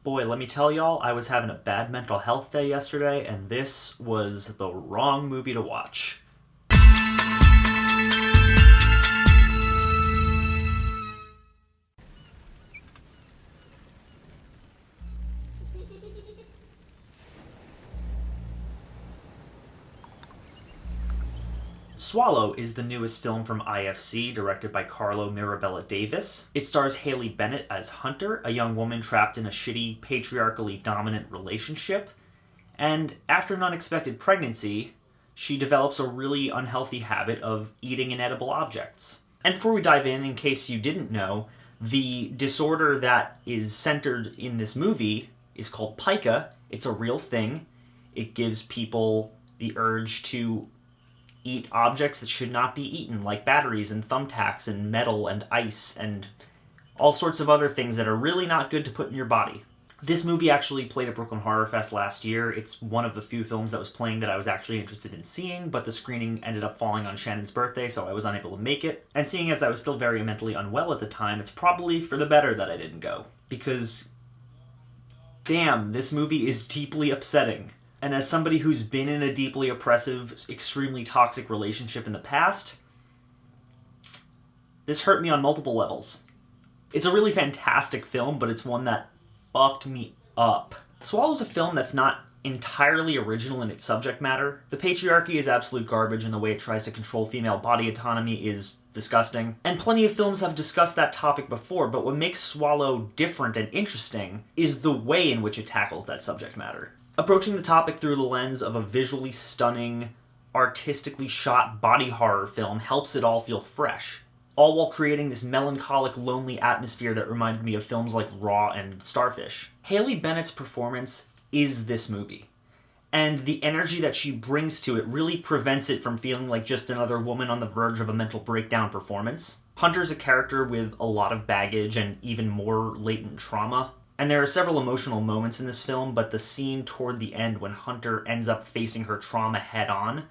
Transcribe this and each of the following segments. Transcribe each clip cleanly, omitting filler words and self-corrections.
Boy, let me tell y'all, I was having a bad mental health day yesterday, and this was the wrong movie to watch. Swallow is the newest film from IFC, directed by Mirabella-Davis. It stars Haley Bennett as Hunter, a young woman trapped in a shitty, patriarchally dominant relationship. And after an unexpected pregnancy, she develops a really unhealthy habit of eating inedible objects. And before we dive in case you didn't know, the disorder that is centered in this movie is called pica. It's a real thing. It gives people the urge to eat objects that should not be eaten, like batteries and thumbtacks and metal and ice and all sorts of other things that are really not good to put in your body. This movie actually played at Brooklyn Horror Fest last year. It's one of the few films that was playing that I was actually interested in seeing, but the screening ended up falling on Shannon's birthday, so I was unable to make it. And seeing as I was still very mentally unwell at the time, it's probably for the better that I didn't go. Because, damn, this movie is deeply upsetting. And as somebody who's been in a deeply oppressive, extremely toxic relationship in the past, this hurt me on multiple levels. It's a really fantastic film, but it's one that fucked me up. Swallow's a film that's not entirely original in its subject matter. The patriarchy is absolute garbage, and the way it tries to control female body autonomy is disgusting. And plenty of films have discussed that topic before, but what makes Swallow different and interesting is the way in which it tackles that subject matter. Approaching the topic through the lens of a visually stunning, artistically shot body horror film helps it all feel fresh, all while creating this melancholic, lonely atmosphere that reminded me of films like Raw and Starfish. Haley Bennett's performance is this movie, and the energy that she brings to it really prevents it from feeling like just another woman on the verge of a mental breakdown performance. Hunter's a character with a lot of baggage and even more latent trauma. And there are several emotional moments in this film, but the scene toward the end when Hunter ends up facing her trauma head-on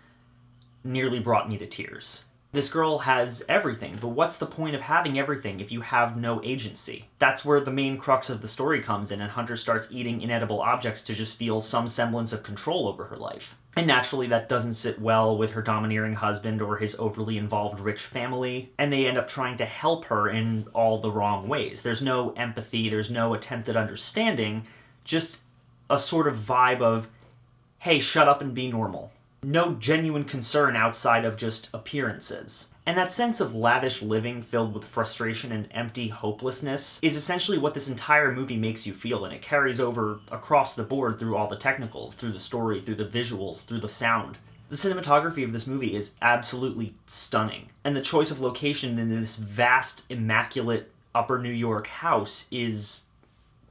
nearly brought me to tears. This girl has everything, but what's the point of having everything if you have no agency? That's where the main crux of the story comes in, and Hunter starts eating inedible objects to just feel some semblance of control over her life. And naturally that doesn't sit well with her domineering husband or his overly involved rich family, and they end up trying to help her in all the wrong ways. There's no empathy, there's no attempt at understanding, just a sort of vibe of, hey, shut up and be normal. No genuine concern outside of just appearances. And that sense of lavish living filled with frustration and empty hopelessness is essentially what this entire movie makes you feel, and it carries over across the board through all the technicals, through the story, through the visuals, through the sound. The cinematography of this movie is absolutely stunning, and the choice of location in this vast, immaculate Upper New York house is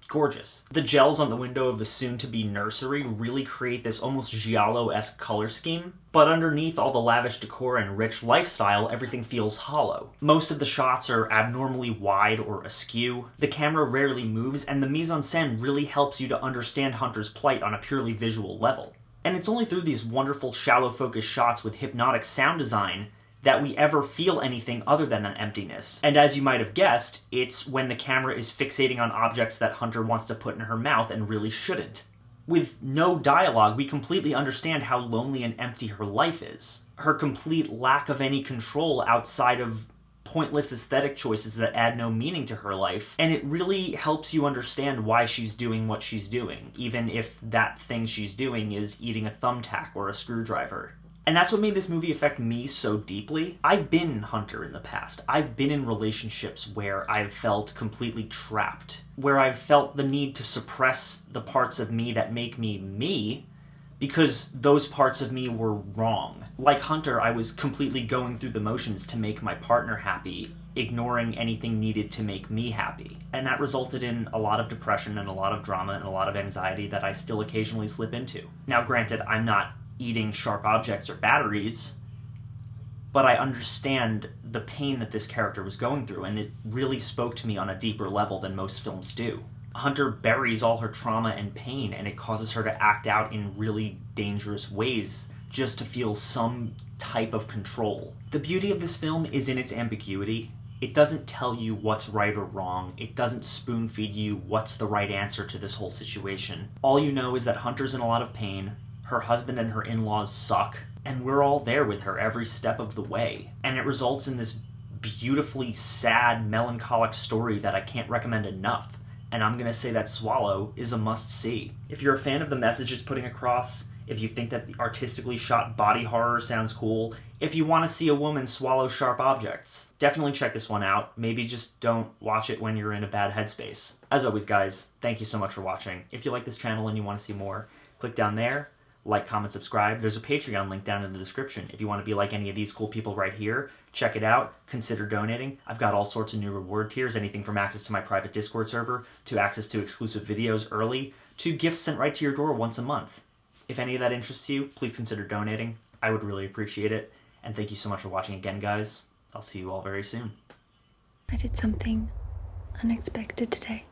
gorgeous. The gels on the window of the soon-to-be nursery really create this almost giallo-esque color scheme, but underneath all the lavish decor and rich lifestyle, everything feels hollow. Most of the shots are abnormally wide or askew, the camera rarely moves, and the mise-en-scène really helps you to understand Hunter's plight on a purely visual level. And it's only through these wonderful shallow-focus shots with hypnotic sound design that we ever feel anything other than an emptiness. And as you might have guessed, it's when the camera is fixating on objects that Hunter wants to put in her mouth and really shouldn't. With no dialogue, we completely understand how lonely and empty her life is. Her complete lack of any control outside of pointless aesthetic choices that add no meaning to her life, and it really helps you understand why she's doing what she's doing, even if that thing she's doing is eating a thumbtack or a screwdriver. And that's what made this movie affect me so deeply. I've been Hunter in the past. I've been in relationships where I've felt completely trapped, where I've felt the need to suppress the parts of me that make me me, because those parts of me were wrong. Like Hunter, I was completely going through the motions to make my partner happy, ignoring anything needed to make me happy. And that resulted in a lot of depression and a lot of drama and a lot of anxiety that I still occasionally slip into. Now granted, I'm not eating sharp objects or batteries, but I understand the pain that this character was going through, and it really spoke to me on a deeper level than most films do. Hunter buries all her trauma and pain, and it causes her to act out in really dangerous ways just to feel some type of control. The beauty of this film is in its ambiguity. It doesn't tell you what's right or wrong. It doesn't spoon feed you what's the right answer to this whole situation. All you know is that Hunter's in a lot of pain, her husband and her in-laws suck, and we're all there with her every step of the way. And it results in this beautifully sad, melancholic story that I can't recommend enough. And I'm gonna say that Swallow is a must-see. If you're a fan of the message it's putting across, if you think that the artistically shot body horror sounds cool, if you want to see a woman swallow sharp objects, definitely check this one out. Maybe just don't watch it when you're in a bad headspace. As always, guys, thank you so much for watching. If you like this channel and you want to see more, click down there, like, comment, subscribe. There's a Patreon link down in the description. If you want to be like any of these cool people right here, check it out. Consider donating. I've got all sorts of new reward tiers, anything from access to my private Discord server, to access to exclusive videos early, to gifts sent right to your door once a month. If any of that interests you, please consider donating. I would really appreciate it. And thank you so much for watching again, guys. I'll see you all very soon. I did something unexpected today.